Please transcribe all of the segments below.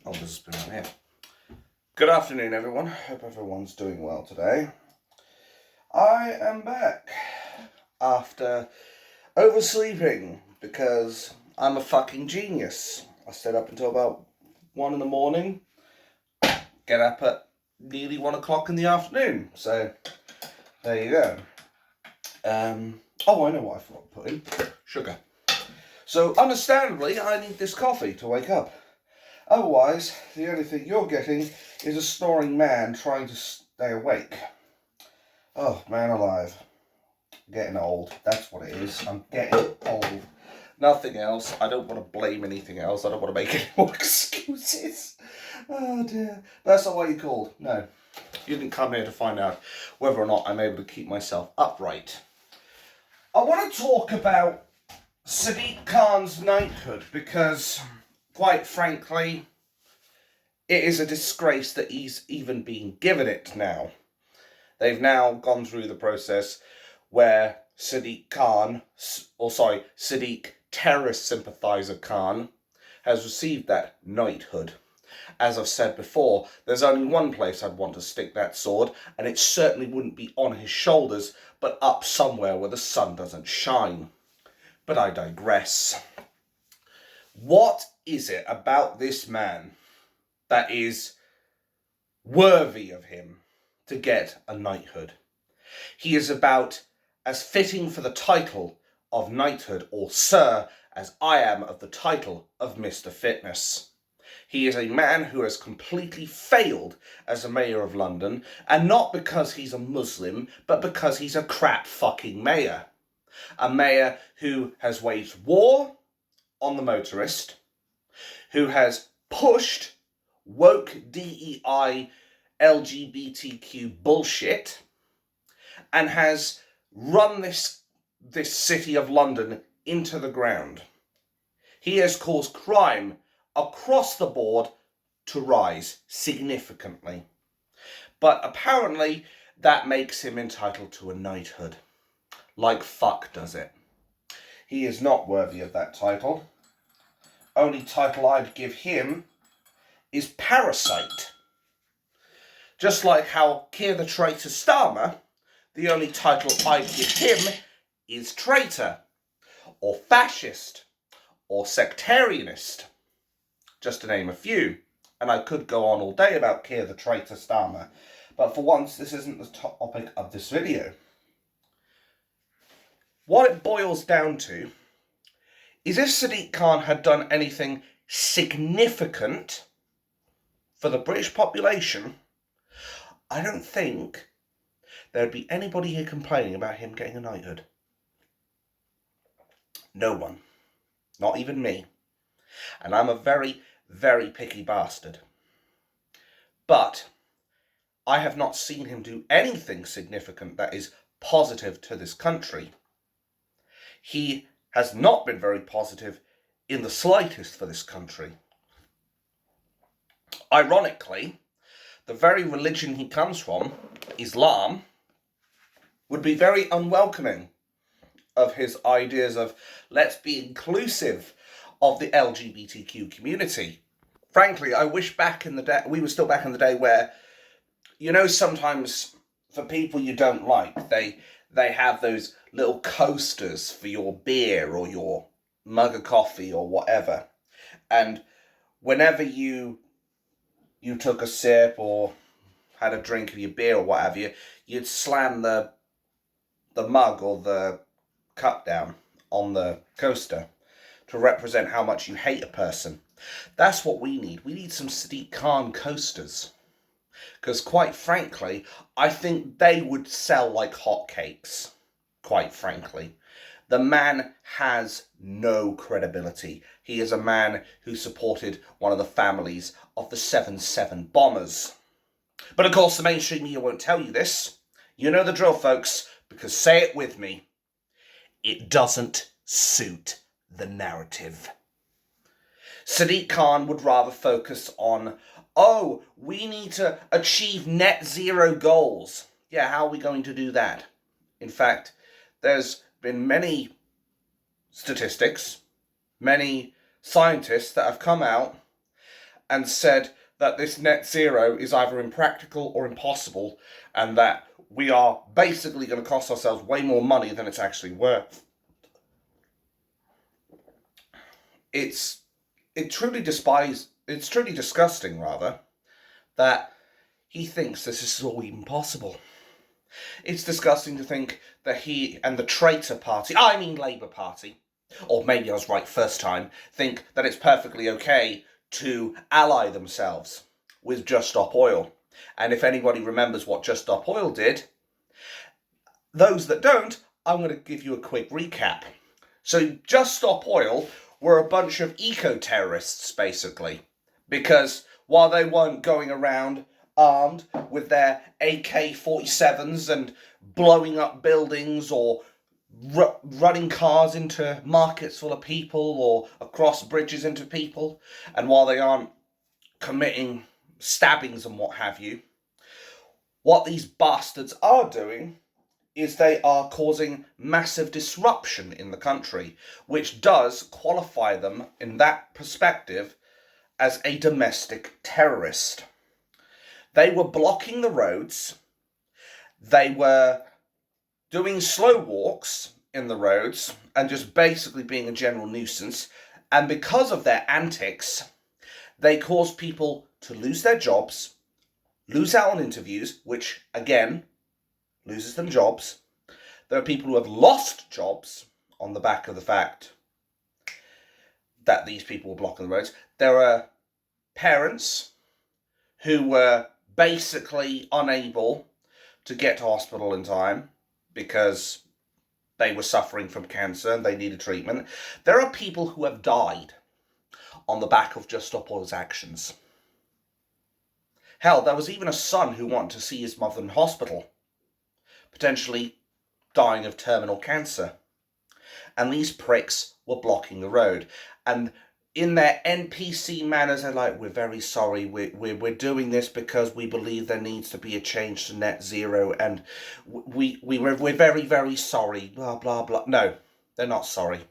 Oh, there's a spoon on here. Good afternoon, everyone. Hope everyone's doing well today. I am back after oversleeping because I'm a fucking genius. I stayed up until about 1 in the morning, get up at nearly 1 o'clock in the afternoon. So, there you go. I know what I forgot to put in. Sugar. So, understandably, I need this coffee to wake up. Otherwise, the only thing you're getting is a snoring man trying to stay awake. Oh, man alive. I'm getting old. That's what it is. I'm getting old. Nothing else. I don't want to blame anything else. I don't want to make any more excuses. Oh, dear. That's not what you called. No. You didn't come here to find out whether or not I'm able to keep myself upright. I want to talk about Sadiq Khan's knighthood because, quite frankly, it is a disgrace that he's even been given it now. They've now gone through the process where Sadiq terrorist sympathiser Khan has received that knighthood. As I've said before, there's only one place I'd want to stick that sword, and it certainly wouldn't be on his shoulders, but up somewhere where the sun doesn't shine. But I digress. What is it about this man that is worthy of him to get a knighthood? He is about as fitting for the title of knighthood or sir as I am of the title of Mr. Fitness. He is a man who has completely failed as a mayor of London, and not because he's a Muslim, but because he's a crap fucking mayor. A mayor who has waged war on the motorist, who has pushed woke DEI LGBTQ bullshit, and has run this city of London into the ground. He has caused crime across the board to rise significantly. But apparently that makes him entitled to a knighthood. Like fuck does it. He is not worthy of that title. Only title I'd give him is parasite. Just like how Keir the Traitor Starmer, the only title I'd give him is traitor, or fascist, or sectarianist, just to name a few. And I could go on all day about Keir the Traitor Starmer, but for once this isn't the topic of this video. What it boils down to is if Sadiq Khan had done anything significant for the British population, I don't think there'd be anybody here complaining about him getting a knighthood. No one. Not even me. And I'm a very, very picky bastard. But I have not seen him do anything significant that is positive to this country. He has not been very positive in the slightest for this country. Ironically, the very religion he comes from, Islam, would be very unwelcoming of his ideas of let's be inclusive of the LGBTQ community. Frankly, I wish we were still back in the day where, sometimes for people you don't like, they have those little coasters for your beer or your mug of coffee or whatever. And whenever you took a sip or had a drink of your beer or what have you, you'd slam the mug or the cup down on the coaster to represent how much you hate a person. That's what we need. We need some Sadiq Khan coasters. Because quite frankly, I think they would sell like hotcakes. Quite frankly. The man has no credibility. He is a man who supported one of the families of the 7/7 bombers. But of course the mainstream media won't tell you this. You know the drill, folks, because say it with me. It doesn't suit the narrative. Sadiq Khan would rather focus on, we need to achieve net zero goals. Yeah, how are we going to do that? In fact, there's been many statistics, many scientists that have come out and said that this net zero is either impractical or impossible, and that we are basically going to cost ourselves way more money than it's actually worth. It's truly disgusting, rather, that he thinks this is all even possible. It's disgusting to think that he and the traitor party, I mean Labour Party, or maybe I was right first time, think that it's perfectly okay to ally themselves with Just Stop Oil. And if anybody remembers what Just Stop Oil did, those that don't, I'm going to give you a quick recap. So Just Stop Oil were a bunch of eco-terrorists, basically, because while they weren't going around armed with their AK-47s and blowing up buildings or running cars into markets full of people or across bridges into people, and while they aren't committing stabbings and what have you, what these bastards are doing is they are causing massive disruption in the country, which does qualify them in that perspective as a domestic terrorist. They were blocking the roads, they were doing slow walks in the roads and just basically being a general nuisance, and because of their antics, they caused people to lose their jobs, lose out on interviews, which again loses them jobs. There are people who have lost jobs on the back of the fact that these people were blocking the roads. There are parents who were basically unable to get to hospital in time because they were suffering from cancer and they needed treatment. There are people who have died on the back of Just Stop Oil's actions. Hell, there was even a son who wanted to see his mother in hospital, potentially dying of terminal cancer. And these pricks were blocking the road. And in their NPC manners, they're like, we're very sorry, we're doing this because we believe there needs to be a change to net zero, and we're very, very sorry, blah, blah, blah. No, they're not sorry.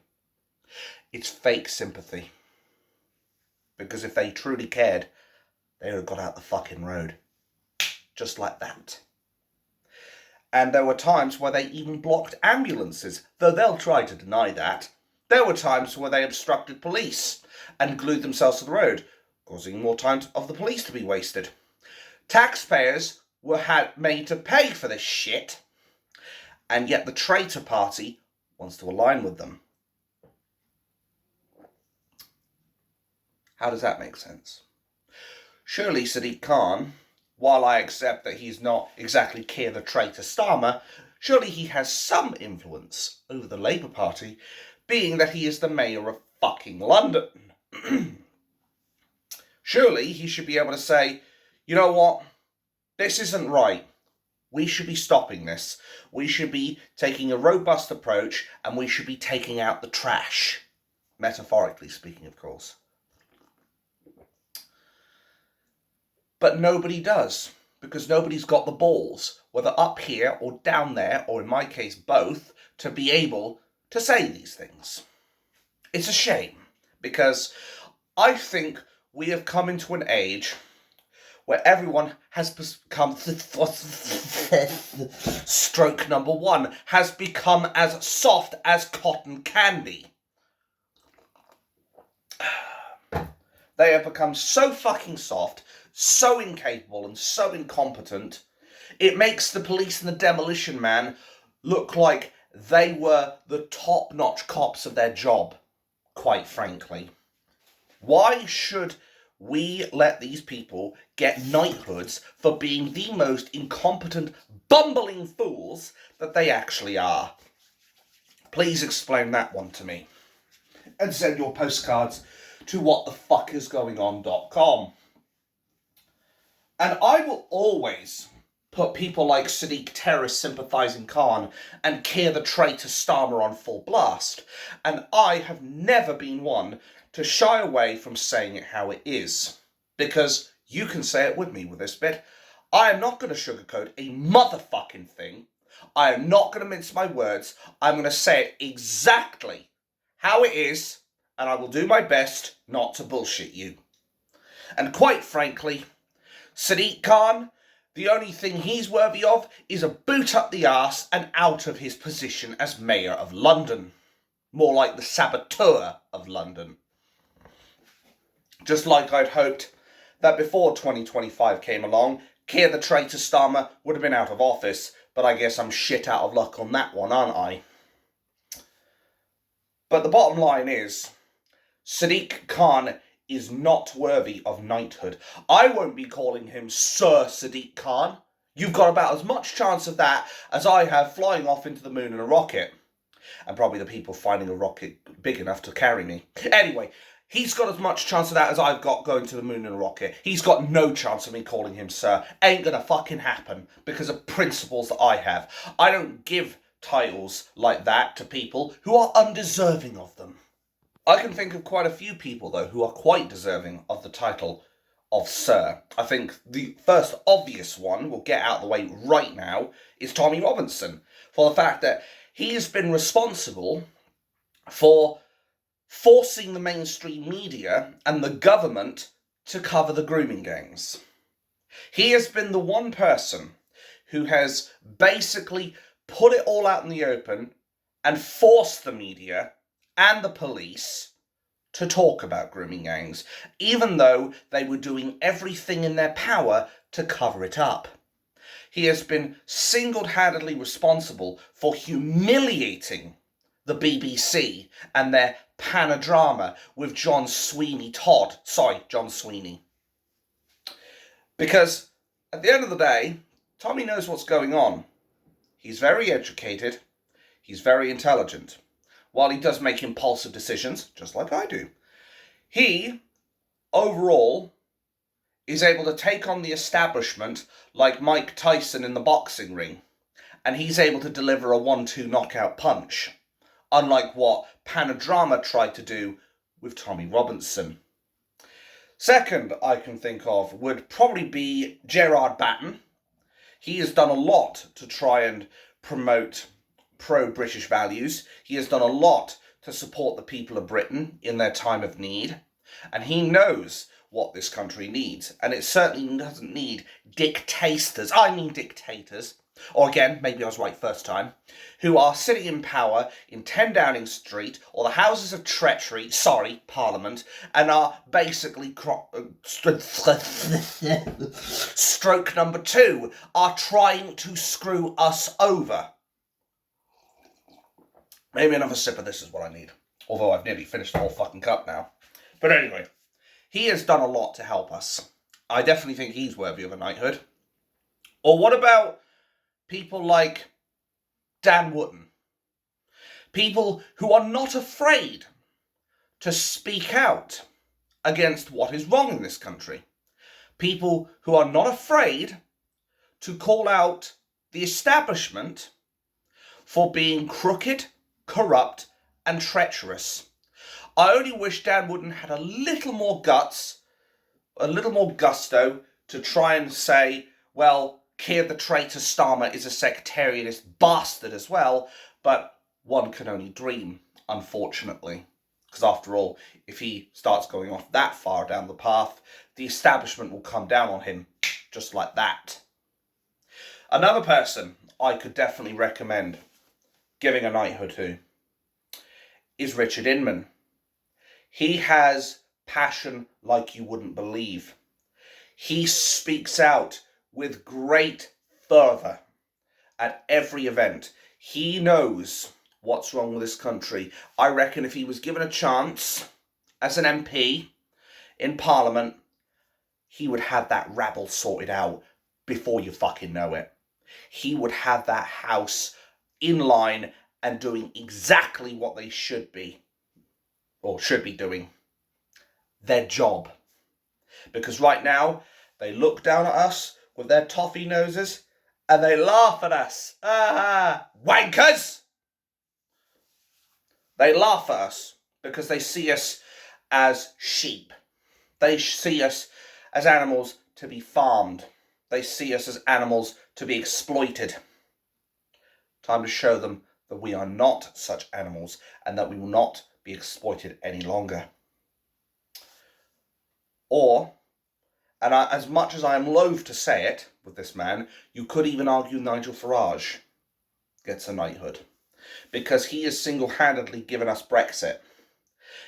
It's fake sympathy. Because if they truly cared, they would have got out the fucking road. Just like that. And there were times where they even blocked ambulances, though they'll try to deny that. There were times where they obstructed police and glued themselves to the road, causing more time of the police to be wasted. Taxpayers were made to pay for this shit, and yet the traitor party wants to align with them. How does that make sense? Surely Sadiq Khan, while I accept that he's not exactly Keir the traitor Starmer, surely he has some influence over the Labour Party, being that he is the mayor of fucking London. Surely he should be able to say, you know what, this isn't right. We should be stopping this. We should be taking a robust approach, and we should be taking out the trash. Metaphorically speaking, of course. But nobody does, because nobody's got the balls, whether up here or down there, or in my case both, to be able to say these things. It's a shame, because I think we have come into an age where everyone has become, stroke number one, has become as soft as cotton candy. They have become so fucking soft, so incapable and so incompetent, it makes the police and the demolition man look like they were the top-notch cops of their job, quite frankly. Why should we let these people get knighthoods for being the most incompetent, bumbling fools that they actually are? Please explain that one to me. And send your postcards to whatthefuckisgoingon.com. And I will always put people like Sadiq terrorist sympathising Khan and Keir the traitor Starmer on full blast. And I have never been one to shy away from saying it how it is. Because you can say it with me with this bit. I am not going to sugarcoat a motherfucking thing. I am not going to mince my words. I'm going to say it exactly how it is. And I will do my best not to bullshit you. And quite frankly, Sadiq Khan, the only thing he's worthy of is a boot up the arse and out of his position as Mayor of London. More like the saboteur of London. Just like I'd hoped that before 2025 came along, Keir the traitor Starmer would have been out of office, but I guess I'm shit out of luck on that one, aren't I? But the bottom line is, Sadiq Khan is not worthy of knighthood. I won't be calling him Sir Sadiq Khan. You've got about as much chance of that as I have flying off into the moon in a rocket. And probably the people finding a rocket big enough to carry me. Anyway, he's got as much chance of that as I've got going to the moon in a rocket. He's got no chance of me calling him sir. Ain't gonna fucking happen because of principles that I have. I don't give titles like that to people who are undeserving of them. I can think of quite a few people, though, who are quite deserving of the title of Sir. I think the first obvious one, we'll get out of the way right now, is Tommy Robinson, for the fact that he has been responsible for forcing the mainstream media and the government to cover the grooming gangs. He has been the one person who has basically put it all out in the open and forced the media and the police to talk about grooming gangs, even though they were doing everything in their power to cover it up. He has been single-handedly responsible for humiliating the BBC and their panodrama with John Sweeney. Because at the end of the day, Tommy knows what's going on. He's very educated. He's very intelligent. While he does make impulsive decisions, just like I do, he, overall, is able to take on the establishment like Mike Tyson in the boxing ring, and he's able to deliver a 1-2 knockout punch, unlike what Panodrama tried to do with Tommy Robinson. Second I can think of would probably be Gerard Batten. He has done a lot to try and promote pro-British values. He has done a lot to support the people of Britain in their time of need. And he knows what this country needs. And it certainly doesn't need dictators, or again, maybe I was right first time, who are sitting in power in 10 Downing Street, or the Houses of Treachery, Parliament, and are basically, stroke number 2, are trying to screw us over. Maybe another sip of this is what I need. Although I've nearly finished the whole fucking cup now. But anyway, he has done a lot to help us. I definitely think he's worthy of a knighthood. Or what about people like Dan Wootton? People who are not afraid to speak out against what is wrong in this country. People who are not afraid to call out the establishment for being crooked, corrupt and treacherous. I only wish Dan Wootton had a little more guts, a little more gusto to try and say, well, Keir the traitor Starmer is a sectarianist bastard as well, but one can only dream, unfortunately. Because after all, if he starts going off that far down the path, the establishment will come down on him, just like that. Another person I could definitely recommend giving a knighthood to is Richard Inman. He has passion like you wouldn't believe. He speaks out with great fervour at every event. He knows what's wrong with this country. I reckon if he was given a chance as an MP in Parliament, he would have that rabble sorted out before you fucking know it. He would have that house in line and doing exactly what they should be doing. Their job. Because right now, they look down at us with their toffee noses and they laugh at us. Wankers! They laugh at us because they see us as sheep. They see us as animals to be farmed. They see us as animals to be exploited. Time to show them that we are not such animals and that we will not be exploited any longer. Or and as much as I am loath to say it with this man, you could even argue Nigel Farage gets a knighthood. Because he has single-handedly given us Brexit.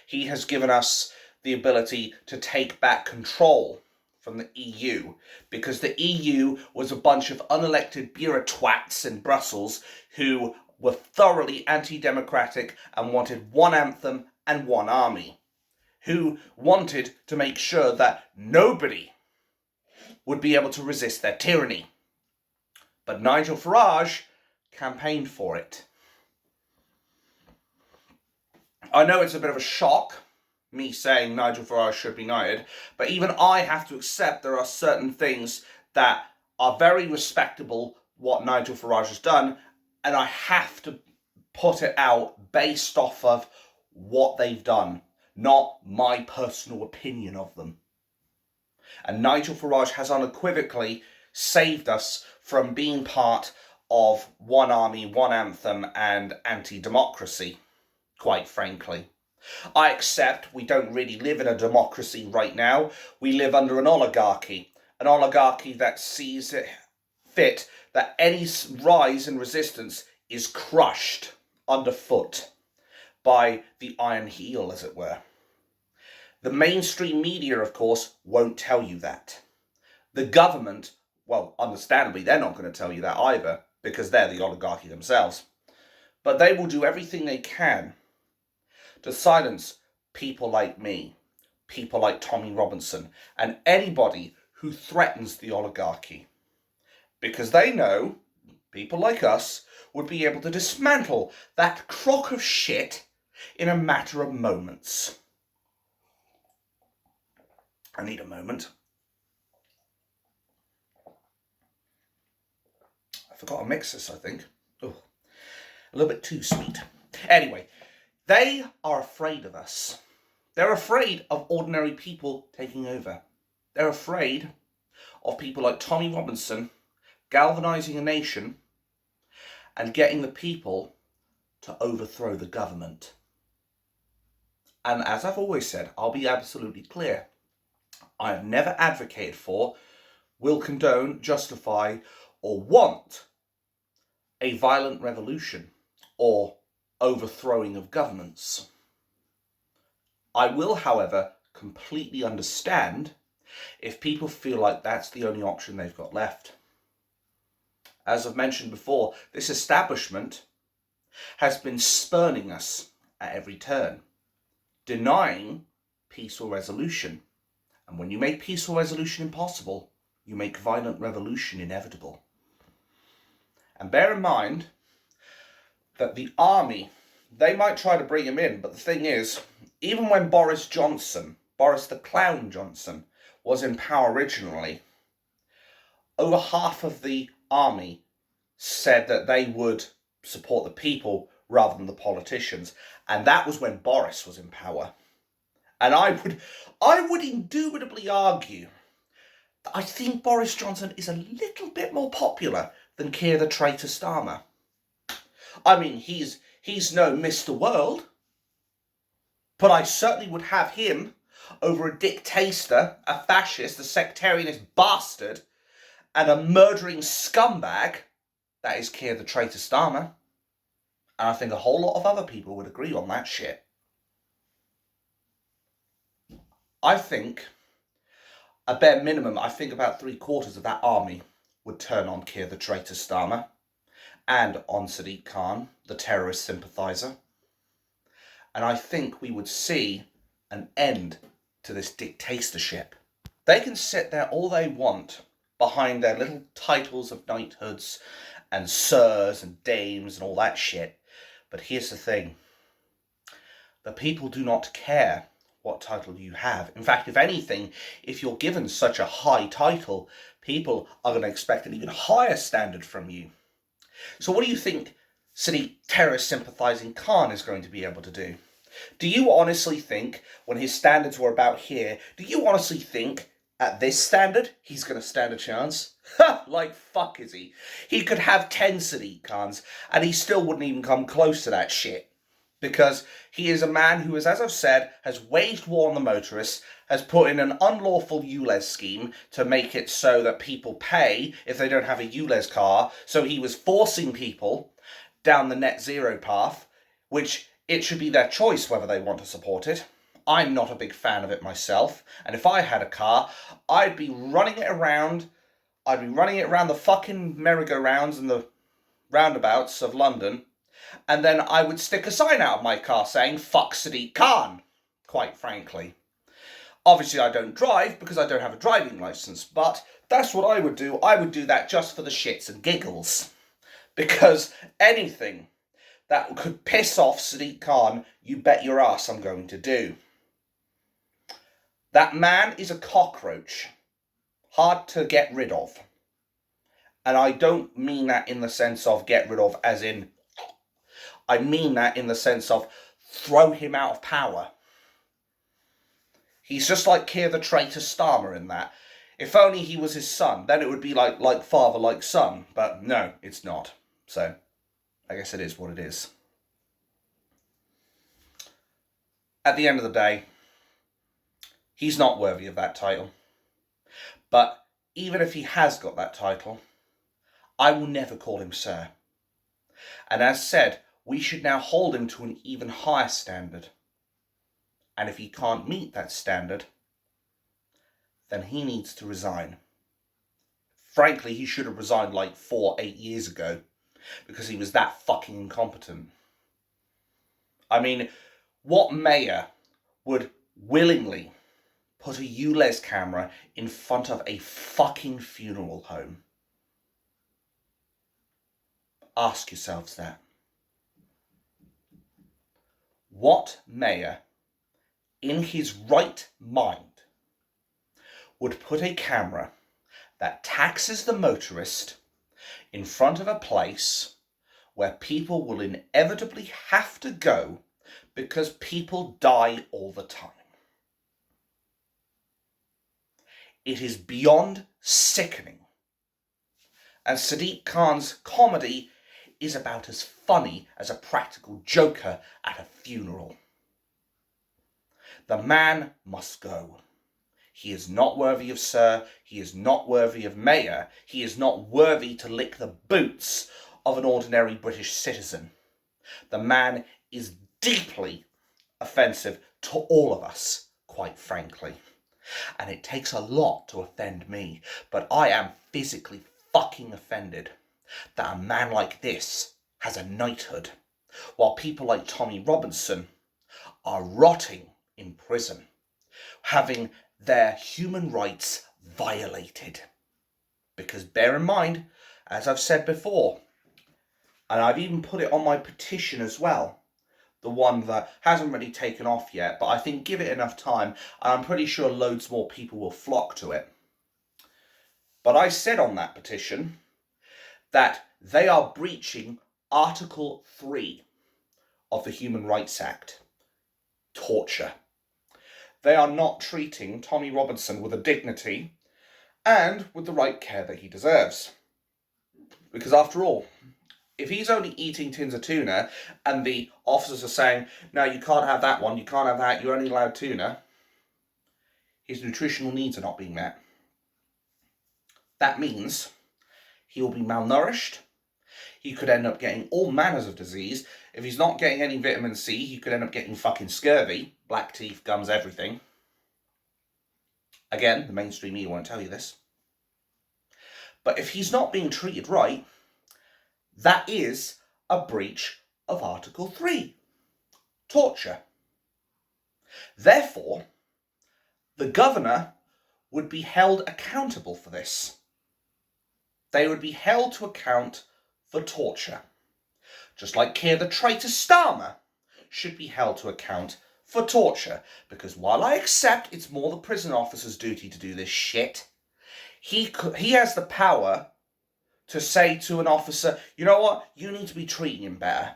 He has given us the ability to take back control from the EU, because the EU was a bunch of unelected bureaucrats in Brussels who were thoroughly anti-democratic and wanted one anthem and one army, who wanted to make sure that nobody would be able to resist their tyranny. But Nigel Farage campaigned for it. I know it's a bit of a shock, me saying Nigel Farage should be knighted, but even I have to accept there are certain things that are very respectable what Nigel Farage has done, and I have to put it out based off of what they've done, not my personal opinion of them. And Nigel Farage has unequivocally saved us from being part of one army, one anthem, and anti-democracy, quite frankly. I accept we don't really live in a democracy right now. We live under an oligarchy that sees it fit that any rise in resistance is crushed underfoot by the iron heel, as it were. The mainstream media, of course, won't tell you that. The government, well, understandably, they're not going to tell you that either, because they're the oligarchy themselves. But they will do everything they can to silence people like me, people like Tommy Robinson, and anybody who threatens the oligarchy. Because they know, people like us, would be able to dismantle that crock of shit in a matter of moments. I need a moment. I forgot to mix this, I think. Oh, a little bit too sweet. Anyway, they are afraid of us. They're afraid of ordinary people taking over. They're afraid of people like Tommy Robinson galvanizing a nation and getting the people to overthrow the government. And as I've always said, I'll be absolutely clear. I have never advocated for, will condone, justify, or want a violent revolution or overthrowing of governments. I will, however, completely understand if people feel like that's the only option they've got left. As I've mentioned before, this establishment has been spurning us at every turn, denying peaceful resolution. And when you make peaceful resolution impossible, you make violent revolution inevitable. And bear in mind that the army, they might try to bring him in, but the thing is, even when Boris the Clown Johnson, was in power originally, over half of the army said that they would support the people rather than the politicians. And that was when Boris was in power. And I would indubitably argue that I think Boris Johnson is a little bit more popular than Keir the Traitor Starmer. I mean, he's no Mr. World, but I certainly would have him over a dictator, a fascist, a sectarianist bastard, and a murdering scumbag that is Keir the Traitor Starmer. And I think a whole lot of other people would agree on that shit. I think, a bare minimum, I think about 3/4 of that army would turn on Keir the Traitor Starmer and on Sadiq Khan, the terrorist sympathiser. And I think we would see an end to this dictatorship. They can sit there all they want behind their little titles of knighthoods and sirs and dames and all that shit. But here's the thing. The people do not care what title you have. In fact, if anything, if you're given such a high title, people are going to expect an even higher standard from you. So what do you think Sadiq terrorist sympathising Khan is going to be able to do? Do you honestly think, when his standards were about here, do you honestly think at this standard he's going to stand a chance? Like fuck is he? He could have 10 Sadiq Khans and he still wouldn't even come close to that shit. Because he is a man who is, as I've said, has waged war on the motorists, has put in an unlawful ULEZ scheme to make it so that people pay if they don't have a ULEZ car. So he was forcing people down the net zero path, which it should be their choice whether they want to support it. I'm not a big fan of it myself, and if I had a car, I'd be running it around the fucking merry-go-rounds and the roundabouts of London, and then I would stick a sign out of my car saying, "Fuck Sadiq Khan," quite frankly. Obviously, I don't drive because I don't have a driving licence, but that's what I would do. I would do that just for the shits and giggles. Because anything that could piss off Sadiq Khan, you bet your ass I'm going to do. That man is a cockroach. Hard to get rid of. And I don't mean that in the sense of get rid of as in... I mean that in the sense of throw him out of power. He's just like Keir the traitor Starmer in that. If only he was his son, then it would be like father, like son. But no, it's not. So, I guess it is what it is. At the end of the day, he's not worthy of that title. But even if he has got that title, I will never call him sir. And as said, we should now hold him to an even higher standard. And if he can't meet that standard, then he needs to resign. Frankly, he should have resigned like 8 years ago, because he was that fucking incompetent. I mean, what mayor would willingly put a ULEZ camera in front of a fucking funeral home? Ask yourselves that. What mayor, in his right mind, would put a camera that taxes the motorist in front of a place where people will inevitably have to go because people die all the time? It is beyond sickening. And Sadiq Khan's comedy is about as funny as a practical joker at a funeral. The man must go. He is not worthy of sir. He is not worthy of mayor. He is not worthy to lick the boots of an ordinary British citizen. The man is deeply offensive to all of us, quite frankly. And it takes a lot to offend me, but I am physically fucking offended that a man like this has a knighthood, while people like Tommy Robinson are rotting in prison, having their human rights violated. Because bear in mind, as I've said before, and I've even put it on my petition as well, the one that hasn't really taken off yet, but I think give it enough time, and I'm pretty sure loads more people will flock to it. But I said on that petition that they are breaching Article 3 of the Human Rights Act, torture. They are not treating Tommy Robinson with a dignity and with the right care that he deserves. Because after all, if he's only eating tins of tuna and the officers are saying, no, you can't have that one, you can't have that, you're only allowed tuna, his nutritional needs are not being met. That means he will be malnourished. He could end up getting all manners of disease. If he's not getting any vitamin C, he could end up getting fucking scurvy, black teeth, gums, everything. Again, the mainstream media won't tell you this. But if he's not being treated right, that is a breach of Article 3, torture. Therefore, the governor would be held accountable for this. They would be held to account for torture. Just like Keir the traitor Starmer should be held to account for torture. Because while I accept it's more the prison officer's duty to do this shit, he has the power to say to an officer, you know what, you need to be treating him better.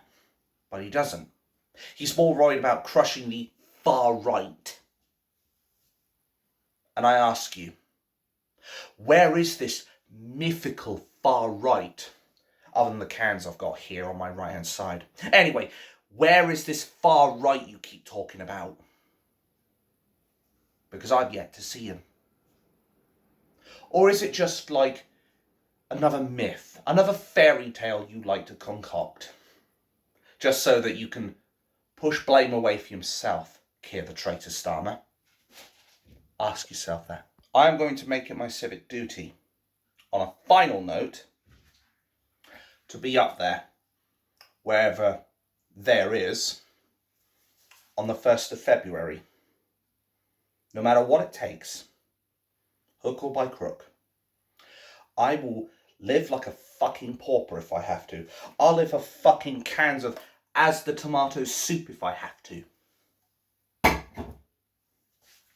But he doesn't. He's more worried about crushing the far right. And I ask you, where is this mythical far right, other than the cans I've got here on my right hand side? Anyway, Where is this far right you keep talking about? Because I've yet to see him. Or is it just like another myth, another fairy tale you like to concoct, just so that you can push blame away from yourself, Keir the traitor Starmer? Ask yourself that. I am going to make it my civic duty, on a final note, to be up there, wherever there is, on the 1st of February. No matter what it takes, hook or by crook. I will live like a fucking pauper if I have to. I'll live for fucking cans of as the tomato soup if I have to.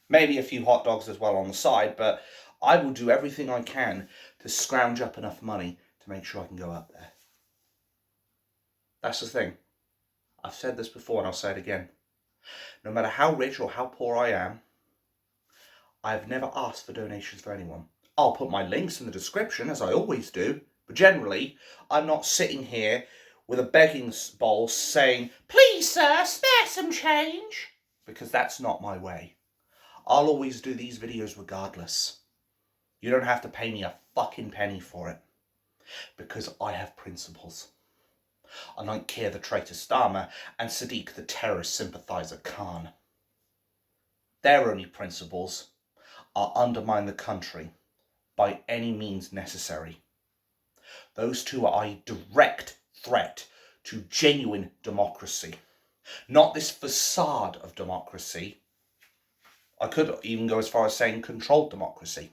Maybe a few hot dogs as well on the side, but I will do everything I can to scrounge up enough money to make sure I can go up there. That's the thing. I've said this before and I'll say it again. No matter how rich or how poor I am, I've never asked for donations for anyone. I'll put my links in the description, as I always do, but generally, I'm not sitting here with a begging bowl saying, "Please, sir, spare some change," because that's not my way. I'll always do these videos regardless. You don't have to pay me a fucking penny for it, because I have principles. Unlike Keir the traitor Starmer and Sadiq the terrorist sympathiser Khan. Their only principles are undermine the country by any means necessary. Those two are a direct threat to genuine democracy. Not this facade of democracy. I could even go as far as saying controlled democracy.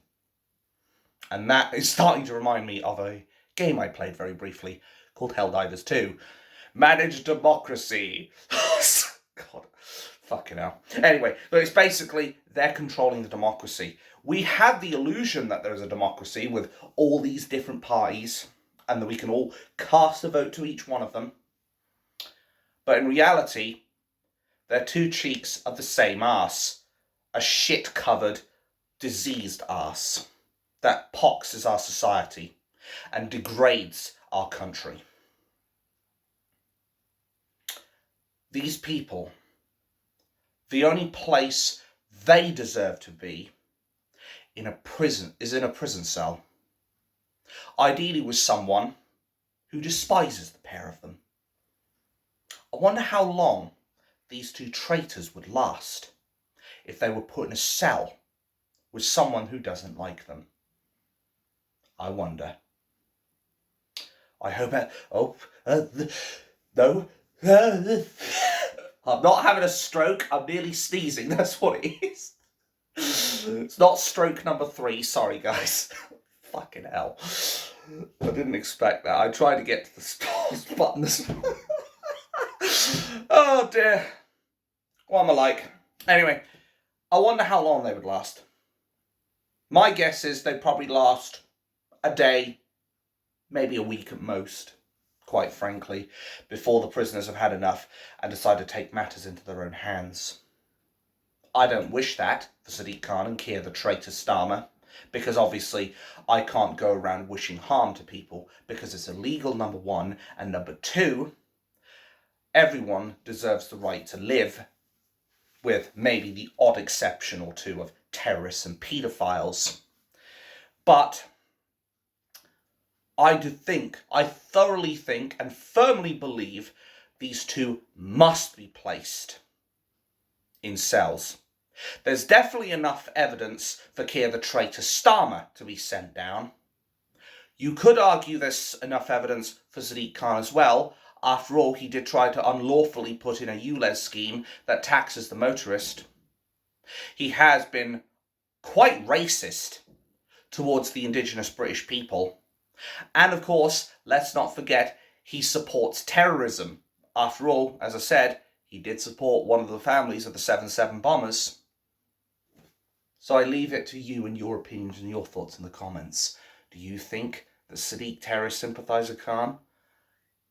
And that is starting to remind me of a game I played very briefly called Helldivers 2. Managed democracy. God, fucking hell. Anyway, but it's basically they're controlling the democracy. We have the illusion that there's a democracy with all these different parties and that we can all cast a vote to each one of them. But in reality, they're two cheeks of the same arse. A shit-covered, diseased arse that poxes our society and degrades our country. These people, the only place they deserve to be in a prison is in a prison cell. Ideally with someone who despises the pair of them. I wonder how long these two traitors would last if they were put in a cell with someone who doesn't like them. I wonder. I hope no. I'm not having a stroke, I'm nearly sneezing, that's what it is. It's not stroke number 3, sorry guys. Fucking hell. I didn't expect that. I tried to get to the stars button this morning. Oh dear. What am I like? Anyway, I wonder how long they would last. My guess is they'd probably last a day, maybe a week at most, quite frankly, before the prisoners have had enough and decide to take matters into their own hands. I don't wish that for Sadiq Khan and Keir the traitor Starmer, because obviously I can't go around wishing harm to people because it's illegal, number one, and number two, everyone deserves the right to live, with maybe the odd exception or two of terrorists and paedophiles. But I thoroughly think and firmly believe these two must be placed in cells. There's definitely enough evidence for Keir the traitor Starmer to be sent down. You could argue there's enough evidence for Sadiq Khan as well. After all, he did try to unlawfully put in a ULEZ scheme that taxes the motorist. He has been quite racist towards the indigenous British people. And of course, let's not forget, he supports terrorism. After all, as I said, he did support one of the families of the 7/7 bombers. So I leave it to you and your opinions and your thoughts in the comments. Do you think that Sadiq terrorist sympathiser Khan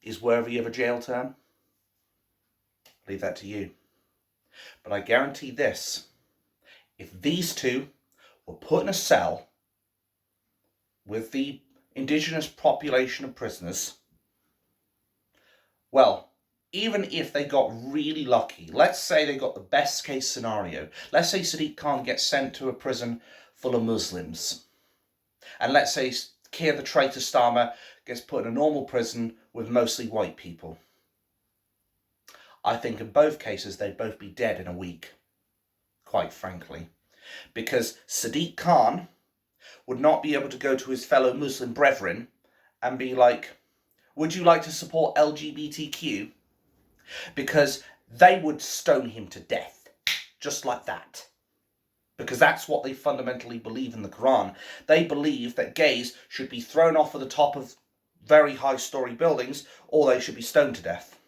is worthy of a jail term? Leave that to you. But I guarantee this, if these two were put in a cell with the indigenous population of prisoners, well, even if they got really lucky, let's say they got the best case scenario. Let's say Sadiq Khan gets sent to a prison full of Muslims. And let's say Keir the traitor Starmer gets put in a normal prison with mostly white people. I think in both cases they'd both be dead in a week, quite frankly. Because Sadiq Khan would not be able to go to his fellow Muslim brethren and be like, would you like to support LGBTQ? Because they would stone him to death, just like that. Because that's what they fundamentally believe in the Quran. They believe that gays should be thrown off of the top of very high-story buildings, or they should be stoned to death.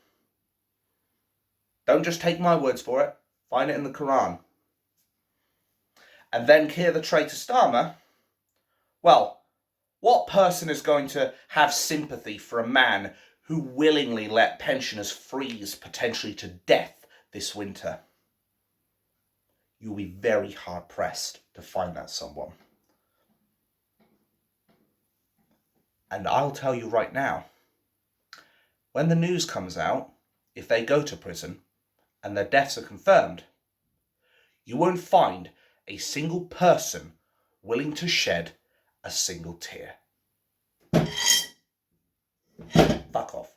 Don't just take my words for it. Find it in the Quran. And then Keir the traitor Starmer, well, what person is going to have sympathy for a man who willingly let pensioners freeze potentially to death this winter? You'll be very hard-pressed to find that someone. And I'll tell you right now, when the news comes out, if they go to prison and their deaths are confirmed, you won't find a single person willing to shed a single tear. Fuck off.